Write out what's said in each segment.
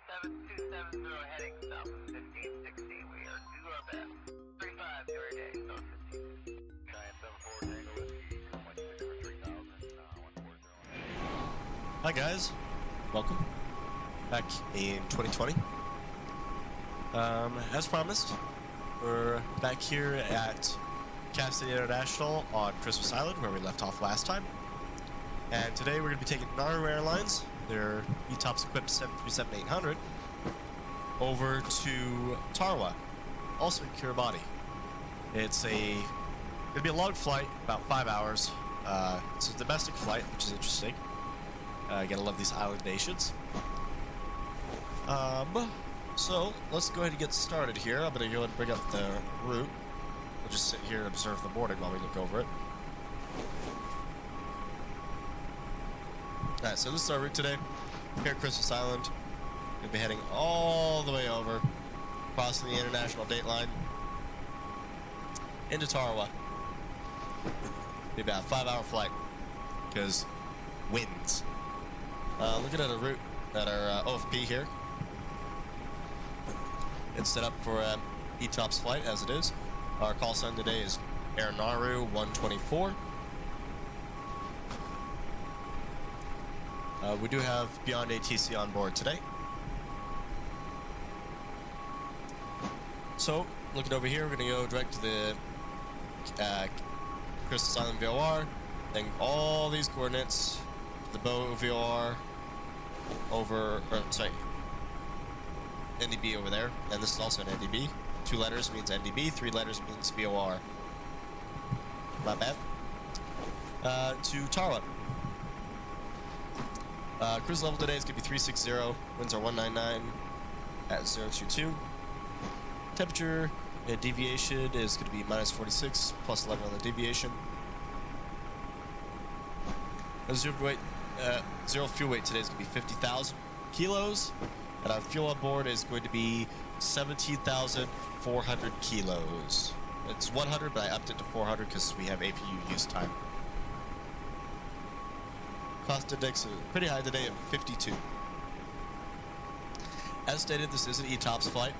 2770 heading south of 1560. We are do our best. 35 to our day, south 15. Giant 74 Tango Whiskey, 1.6 for 3000, 140. Hi guys, welcome back in 2020. As promised, we're back here at Castaway International on Christmas Island where we left off last time. And today we're going to be taking Nauru Airlines, their ETOPS equipped 737-800, over to Tarawa, also in Kiribati. It's going to be a long flight, about 5 hours. It's a domestic flight, which is interesting. You gotta love these island nations. So let's go ahead and get started here. I'm gonna go ahead and bring up the route. We'll just sit here and observe the boarding while we look over it. Alright, so this is our route today. Here at Christmas Island. We'll be heading all the way over, crossing the international date line, into Tarawa. Be about a 5-hour flight, because winds. Looking at a route at our OFP here. It's set up for ETOPS flight as it is. Our call sign today is Air Nauru 124. We do have Beyond ATC on board today. So, looking over here, we're going to go direct to the Christmas Island VOR, then all these coordinates, the Bow VOR, NDB over there, and this is also an NDB. 2 letters means NDB, 3 letters means VOR. Not bad. To Tarawa. Cruise level today is going to be 360, winds are 199 at 022. Temperature and deviation is going to be minus 46, plus 11 on the deviation. Zero fuel weight today is going to be 50,000 kilos, and our fuel on board is going to be 17,400 kilos. It's 100, but I upped it to 400 because we have APU use time. Cost index is pretty high today at 52. As stated, this is an ETOPS flight.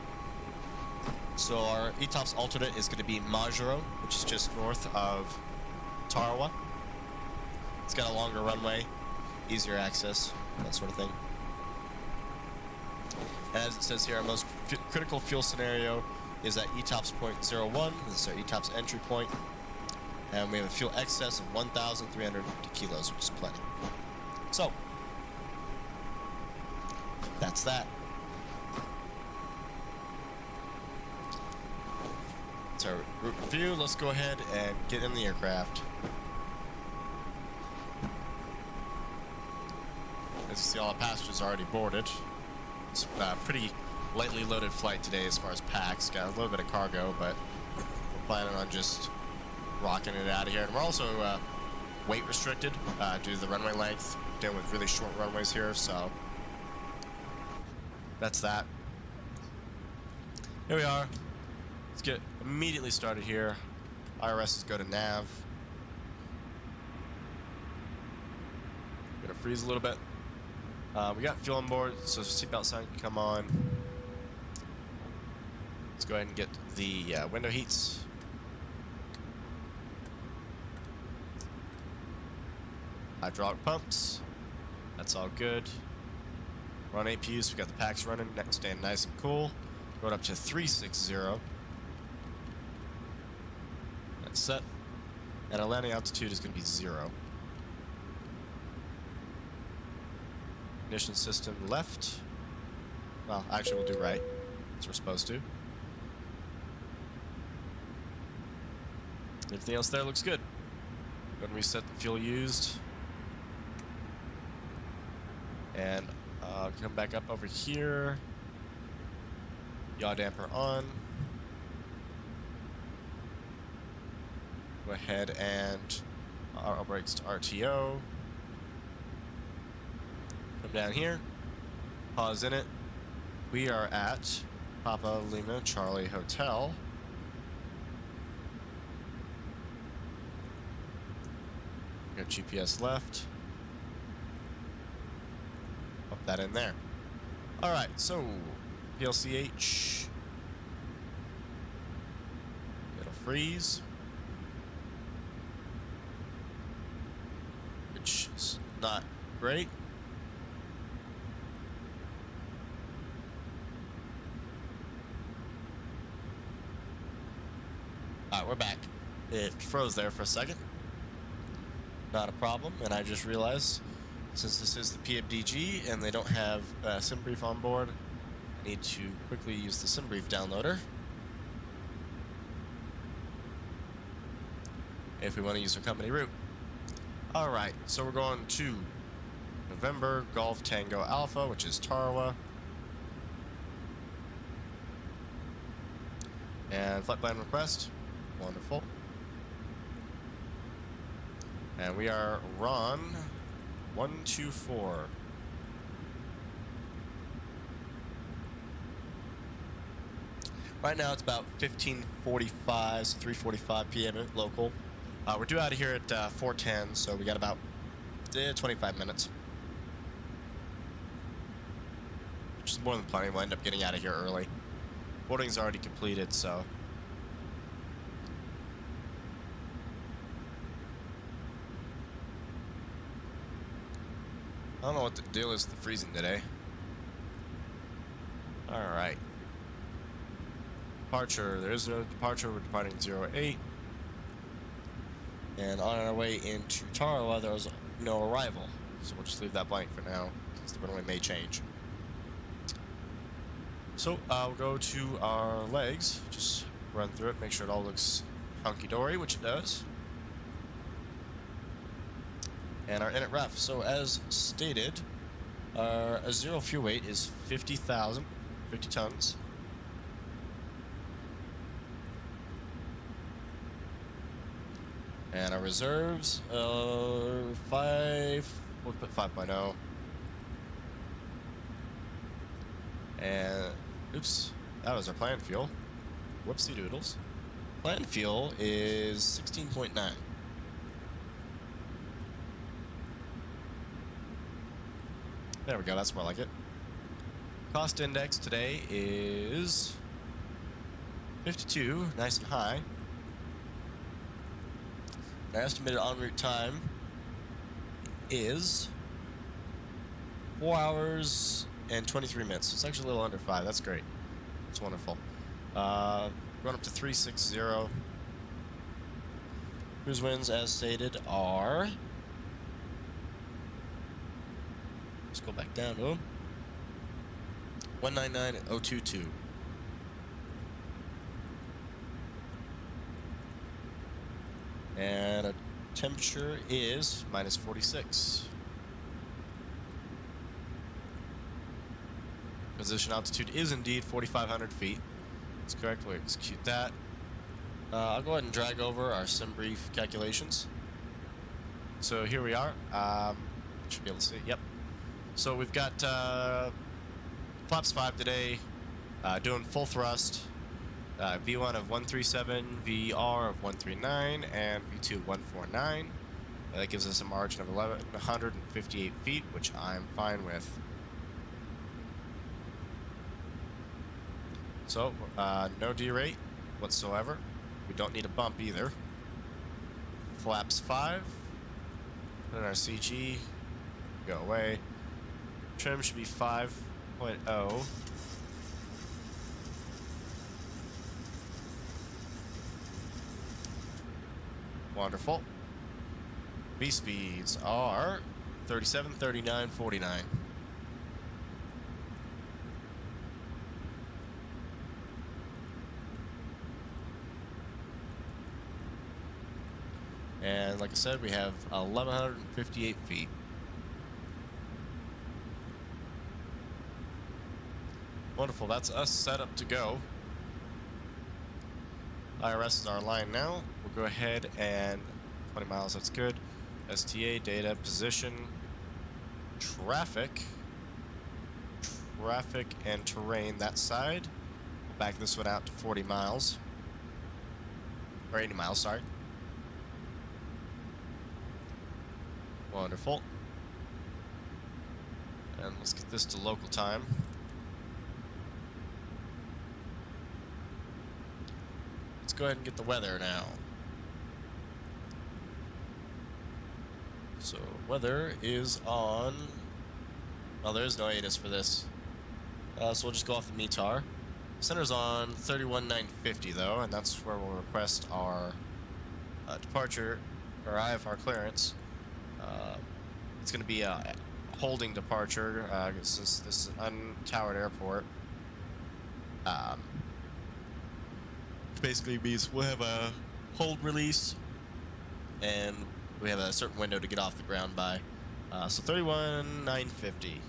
So our ETOPS alternate is going to be Majuro, which is just north of Tarawa. It's got a longer runway, easier access, that sort of thing. And as it says here, our most critical fuel scenario is at ETOPS point 01. This is our ETOPS entry point. And we have a fuel excess of 1,350 kilos, which is plenty. So, that's that. That's our route review. Let's go ahead and get in the aircraft. As you see, all the passengers are already boarded. It's a pretty lightly loaded flight today as far as packs. Got a little bit of cargo, but we're planning on just rocking it out of here. And we're also weight restricted due to the runway length. Dealing with really short runways here, so that's that. Here we are. Let's get immediately started here. IRS is go to nav. Gonna freeze a little bit. We got fuel on board, so seatbelt sign can come on. Let's go ahead and get the window heats. Hydraulic pumps. That's all good. We're on APUs, we got the packs running, staying nice and cool. Going up to 360. That's set. And our landing altitude is going to be 0. Ignition system left. Well, actually we'll do right, as we're supposed to. Everything else there looks good. Go ahead and reset the fuel used. And come back up over here. Yaw damper on. Go ahead and auto brakes to RTO. Come down here. Pause in it. We are at Papa Lima Charlie Hotel. Got GPS left. Pop that in there. All right, so PLCH. It'll freeze. Which is not great. Alright, we're back. It froze there for a second. Not a problem, and I just realized since this is the PMDG and they don't have SimBrief on board, I need to quickly use the SimBrief downloader if we want to use our company route. Alright, so we're going to November Golf Tango Alpha, which is Tarawa. And flight plan request. Wonderful. And we are RON 124. Right now it's about 15:45, so 3:45 p.m. local. We're due out of here at 4:10, so we got about 25 minutes. Which is more than plenty. We'll end up getting out of here early. Boarding's already completed, so. I don't know what the deal is with the freezing today. Alright. Departure. There is no departure. We're departing 08. And on our way into Tarawa, there was no arrival. So we'll just leave that blank for now, since the runway may change. So we'll go to our legs, just run through it, make sure it all looks hunky-dory, which it does. And our init ref. So as stated, our zero fuel weight is 50 tons. And our reserves, we'll put 5.0. And, oops, that was our planned fuel. Whoopsie doodles. Planned fuel is 16.9. There we go, that's more like it. Cost index today is 52, nice and high. Our estimated en route time is 4 hours and 23 minutes. It's actually a little under 5. That's great. That's wonderful. Going up to 360. Cruise winds, as stated, are. Let's go back down to them. 199.022. And our temperature is minus 46. Position altitude is indeed 4,500 feet. That's correct. We'll execute that. I'll go ahead and drag over our SimBrief calculations. So here we are. Should be able to see. Yep. So we've got flaps 5 today, doing full thrust. V1 of 137, VR of 139, and V2 of 149. That gives us a margin of 1,158 feet, which I'm fine with. So, no derate whatsoever. We don't need a bump either. Flaps 5. Put in our CG. Go away. Trim should be 5.0. Wonderful. V speeds are 37, 39, 49. And like I said, we have 1,158 feet. Wonderful, that's us set up to go. IRS is our line now. We'll go ahead and 20 miles, that's good. STA, data, position, traffic and terrain that side. We'll back this one out to 40 miles. Or 80 miles, sorry. Wonderful. And let's get this to local time. go ahead and get the weather now. So weather is on. Well, there is no ATIS for this. So we'll just go off the METAR. Center's on 31,950 though, and that's where we'll request our departure or IFR clearance. It's going to be a holding departure since this is an untowered airport. Which basically means we'll have a hold release, and we have a certain window to get off the ground by. So 31,950.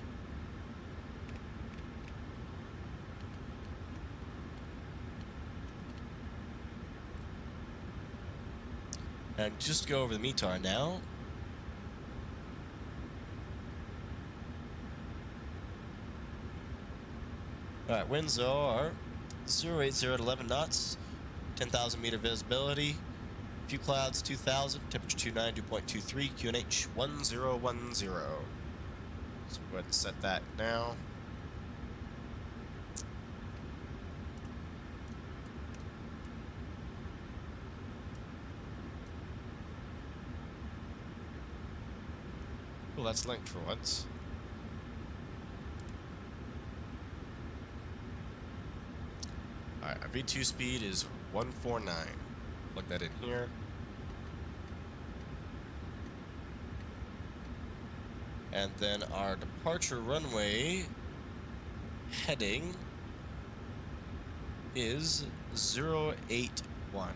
And just go over the METAR now. Alright, winds are 080 to 11 knots, 10,000 meter visibility, few clouds 2,000, temperature 29, dew point 23, QNH 1010. So go ahead and set that now. Well, that's linked for once. Alright, our V2 speed is 149. Plug that in here. And then our departure runway heading is 081.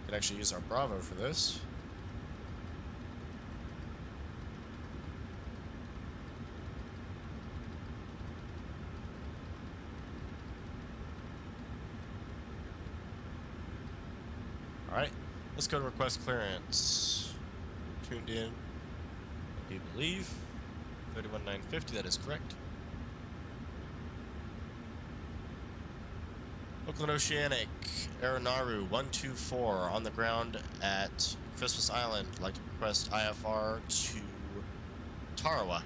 Can actually use our Bravo for this. Alright, let's go to request clearance. Tuned in, I do believe. 31,950, that is correct. Oakland Oceanic, Air Nauru 124 on the ground at Christmas Island. I'd like to request IFR to Tarawa.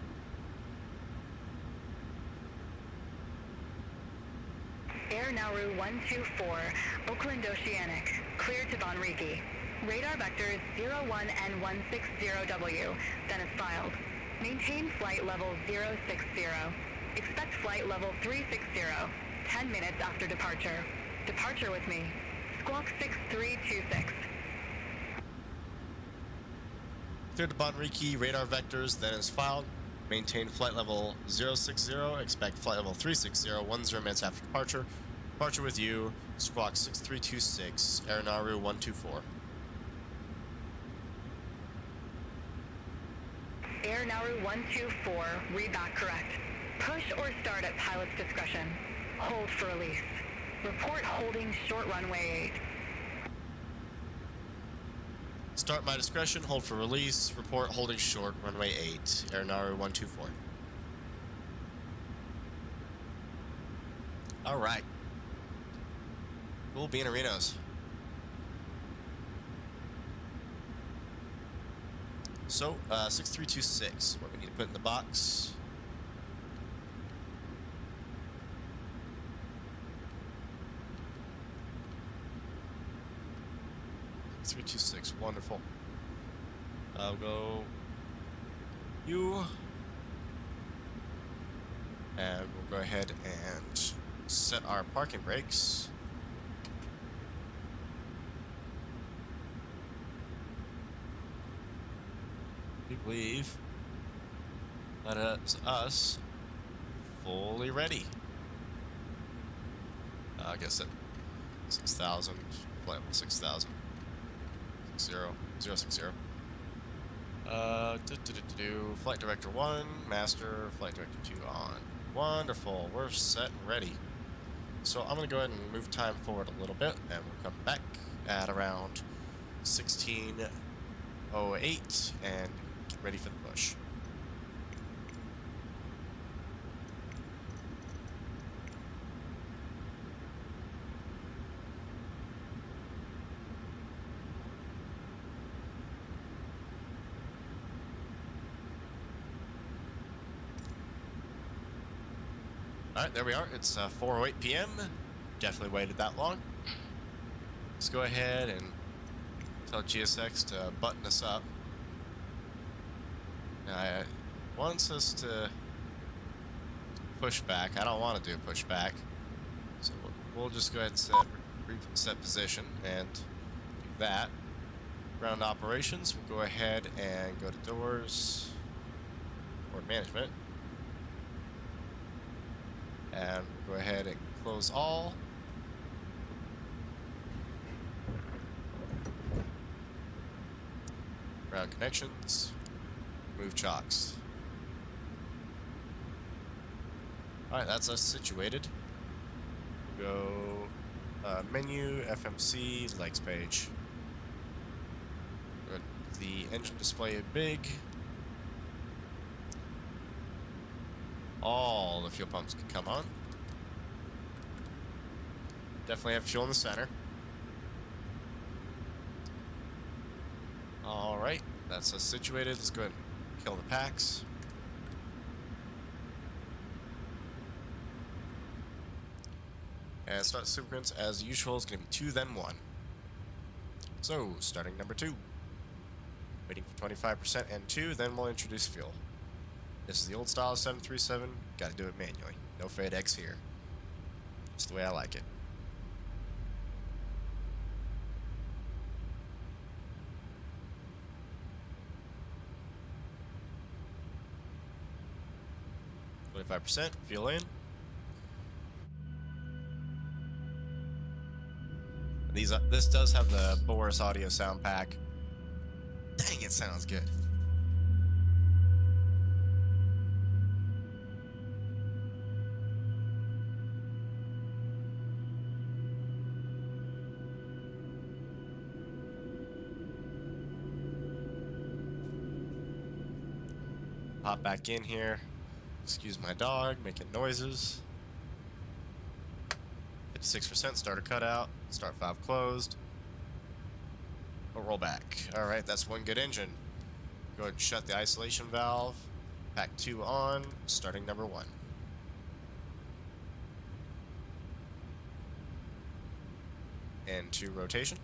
Air Nauru 124, Oakland Oceanic, clear to Bonriki. Radar vectors 01N160W, then is filed. Maintain flight level 060. Expect flight level 360, 10 minutes after departure. Departure with me. Squawk 6326. Clear to Bonriki, radar vectors, then is filed. Maintain flight level 060, expect flight level 360, 10 minutes after departure. Departure with you, Squawk 6326, Air Nauru 124. Air Nauru 124, read back correct. Push or start at pilot's discretion. Hold for release. Report holding short runway 8. Start my discretion, hold for release, report holding short, runway 8, Air Nauru 124. Alright. Cool being arenas. So, 6326, what we need to put in the box. .326, wonderful. I'll go you, and we'll go ahead and set our parking brakes. We believe that is us fully ready. I guess at 6,000, flight level 6,000. 060. Flight Director 1, Master, Flight Director 2 on. Wonderful, we're set and ready. So I'm going to go ahead and move time forward a little bit, and we'll come back at around 16:08 and get ready for the push. Alright, there we are. It's 4:08 p.m. Definitely waited that long. Let's go ahead and tell GSX to button us up. Now, it wants us to push back. I don't want to do push back. So we'll just go ahead and set position and do that. Ground operations, we'll go ahead and go to doors or management. And we'll go ahead and close all. Ground connections. Move chocks. Alright, that's us situated. Go menu, FMC, legs page. Go to the engine display big. All the fuel pumps can come on. Definitely have fuel in the center. Alright, that's us situated. Let's go ahead and kill the packs. And start sequence as usual is going to be 2 then 1. So, starting number 2. Waiting for 25% and 2, then we'll introduce fuel. This is the old style 737. Gotta do it manually. No FedEx here. Just the way I like it. %, fuel in. This does have the Boris audio sound pack. Dang, it sounds good. Hop back in here. Excuse my dog making noises. 56%, starter cutout, start valve closed. We'll roll back. Alright, that's one good engine. Go ahead and shut the isolation valve. Pack 2 on, starting number 1. And 2 rotation.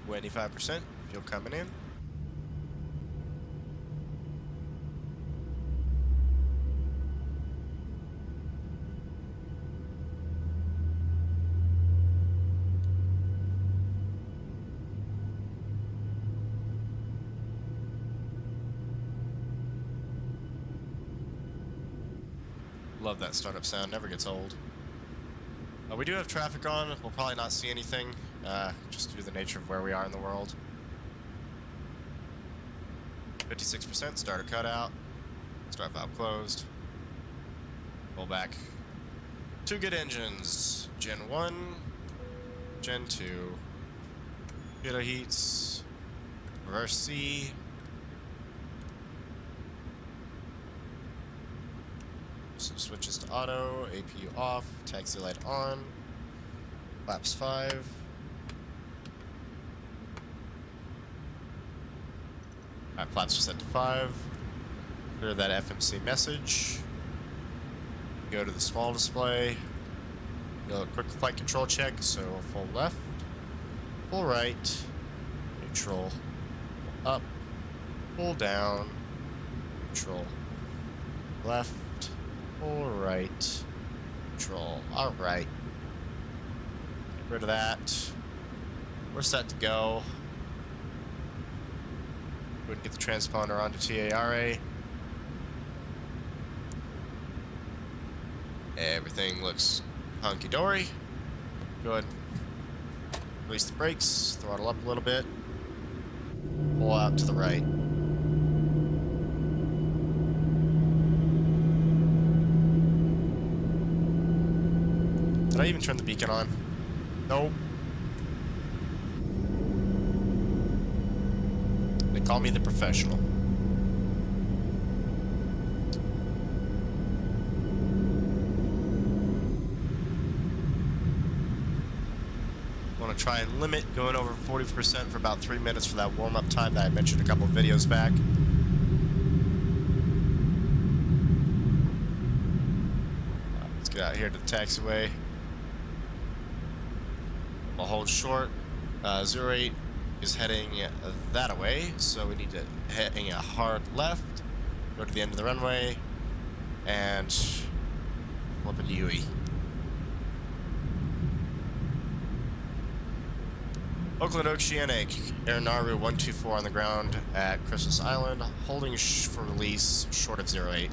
With 85%, fuel coming in. Love that startup sound, never gets old. We do have traffic on. We'll probably not see anything, just due to the nature of where we are in the world. 56%, starter cutout, start valve closed. Pull back. 2 good engines, Gen 1, Gen 2. Pitot heats, reverse C. So switches to auto, APU off, taxi light on, flaps 5. Alright, flaps are set to 5. Clear that FMC message. Go to the small display. Do a quick flight control check, so full left, full right, neutral, up, full down, neutral, left, full right, neutral. Alright. Get rid of that. We're set to go. Go ahead and get the transponder onto TARA. Everything looks hunky-dory. Go ahead. Release the brakes, throttle up a little bit. Pull out to the right. Did I even turn the beacon on? Nope. They call me the professional. want to try and limit going over 40% for about 3 minutes for that warm-up time that I mentioned a couple videos back. Let's get out here to the taxiway. We'll hold short. 08 is heading that way, so we need to heading a hard left, go to the end of the runway, and flip a UE. Oakland Oceanic, Air Nauru 124 on the ground at Christmas Island, holding for release short of 08.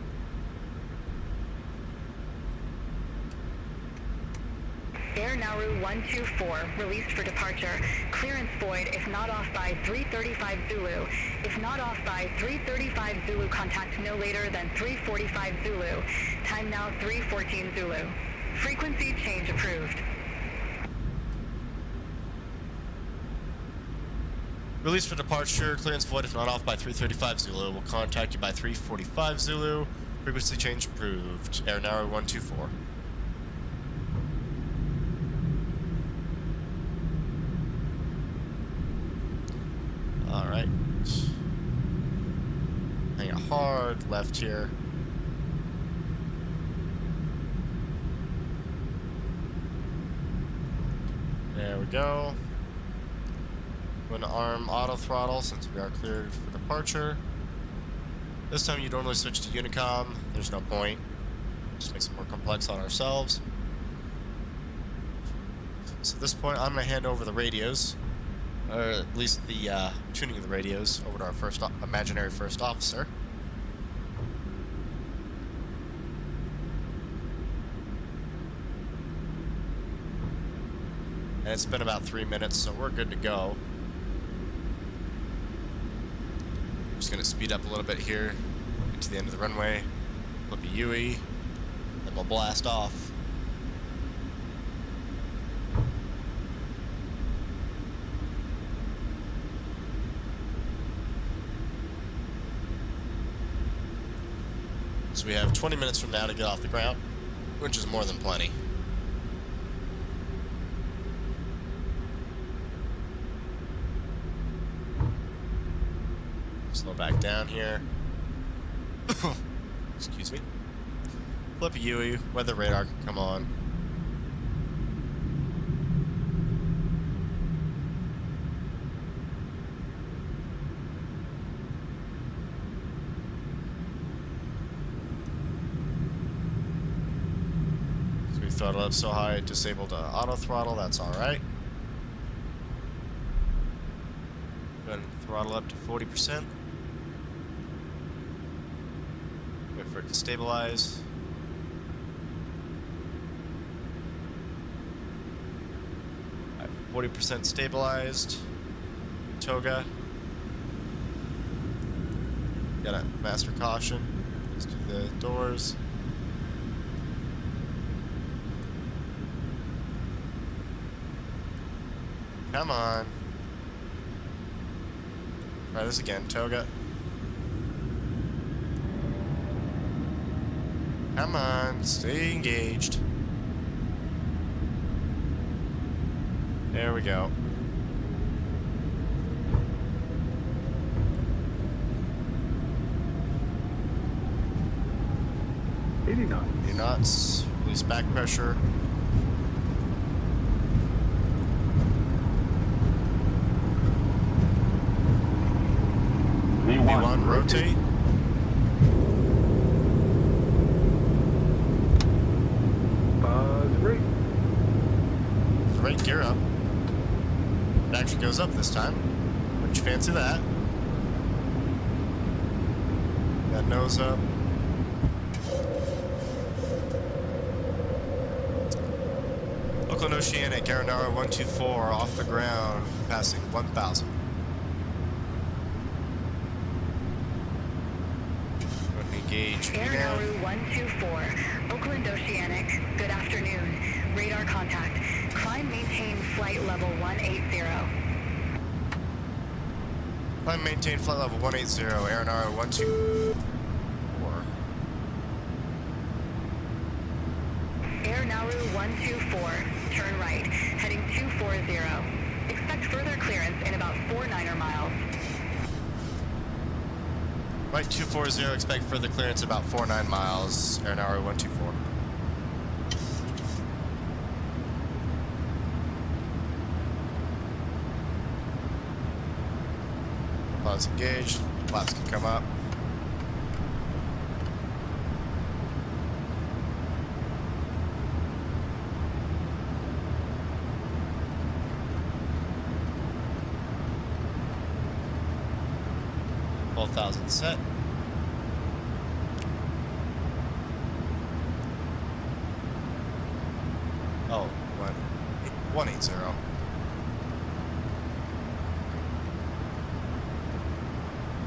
Air Nauru 124, released for departure. Clearance void if not off by 335 Zulu. If not off by 335 Zulu, contact no later than 345 Zulu. Time now 314 Zulu. Frequency change approved. Release for departure, clearance void if not off by 335 Zulu. We'll contact you by 345 Zulu. Frequency change approved. Air Nauru 124. Alright. Hang a hard left here. There we go. Going to arm auto throttle since we are cleared for departure. This time you normally switch to Unicom. There's no point. Just makes it more complex on ourselves. So at this point I'm going to hand over the radios, or at least the tuning of the radios, over to our imaginary first officer. And it's been about 3 minutes, so we're good to go. Just gonna speed up a little bit here, get to the end of the runway, flip a UE, then we'll blast off. So we have 20 minutes from now to get off the ground, which is more than plenty. Slow back down here. Excuse me. Flip a UE, weather radar can come on. So we throttle up so high it disabled auto throttle, that's alright. Go ahead and throttle up to 40%. Wait for it to stabilize. Alright, 40% stabilized. Toga. Got a master caution. Let's do the doors. Come on. Try this again, Toga. Come on, stay engaged. There we go. 80 knots. 80 knots. Release back pressure. V1, rotate. Buzz rate. Right gear up. It actually goes up this time. Wouldn't you fancy that? That nose up. Oakland Oceanic, Air Nauru 124 off the ground, passing 1,000. Engage Air VNAV. Nauru 124, Oakland Oceanic, good afternoon. Radar contact. Climb maintain flight level 180. Climb maintain flight level 180, Air Nauru 124. Air Nauru 124, turn right, heading 240. Expect further clearance in about 49er miles. Right 240, expect further clearance about 49 miles, Air Nauru 124. Pilots engaged, flaps can come up. Full 1,000 set. Oh, 180.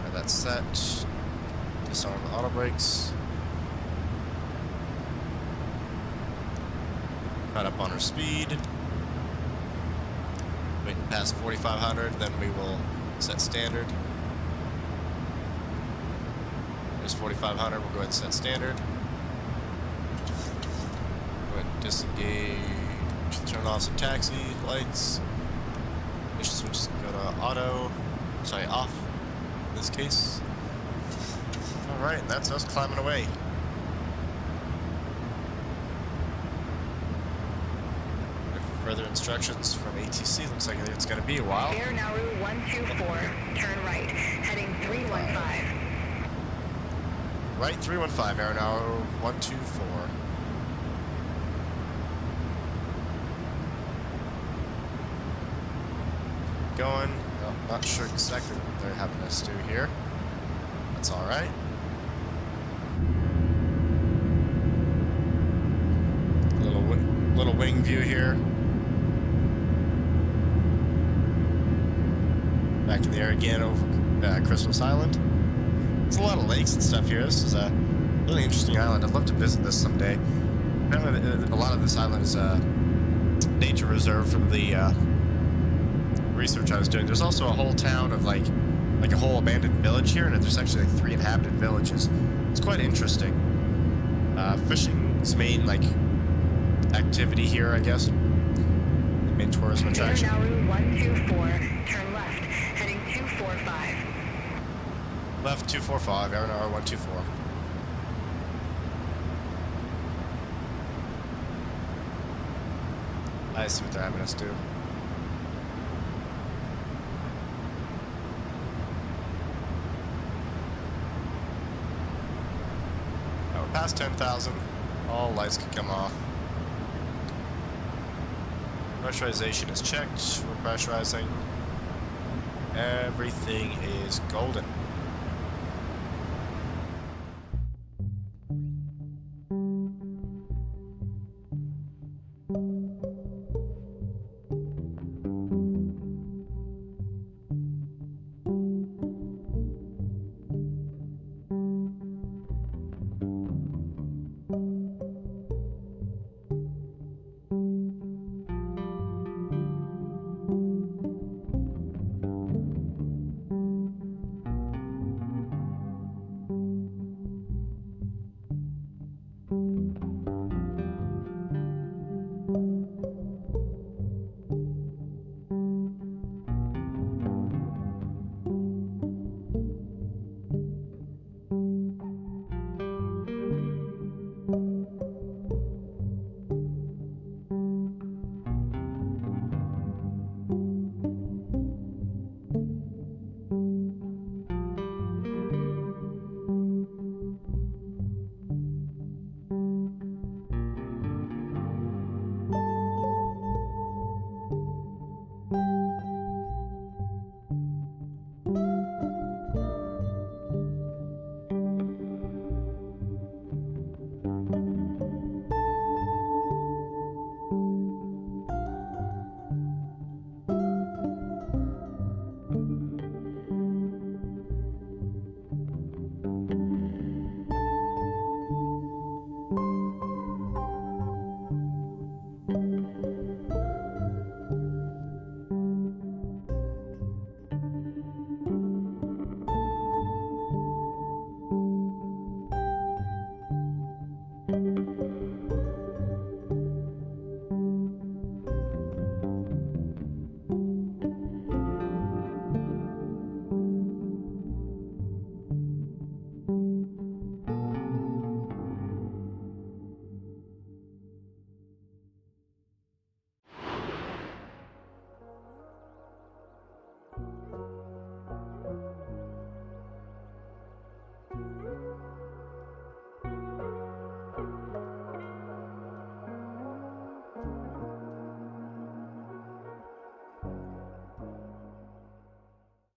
And that's set. Disarm the auto brakes. Cut up on our speed. Wait past 4,500, then we will set standard. There's 4,500, we'll go ahead and set standard. Go ahead and disengage. Turn off some taxi lights. Just go to auto. Sorry, off in this case. Alright, and that's us climbing away. Further instructions from ATC. Looks like it's going to be a while. Air Nauru 124, turn right, heading 315. Right 315, Air Nauru 124. Going. Well, not sure exactly what they're having us do here. That's alright. Little wing view here. Back in the air again over Christmas Island. There's a lot of lakes and stuff here. This is a really interesting island. I'd love to visit this someday. Apparently, a lot of this island is a nature reserve from the research I was doing. There's also a whole town of like a whole abandoned village here, and there's actually like 3 inhabited villages. It's quite interesting. Fishing's main activity here, I guess. The main tourism attraction. Air Nauru 124, turn left, heading 245. Left 245, Air Nauru 124. I see what they're having us do. Oh, we're past 10,000. All lights can come off. Pressurization is checked. We're pressurizing. Everything is golden.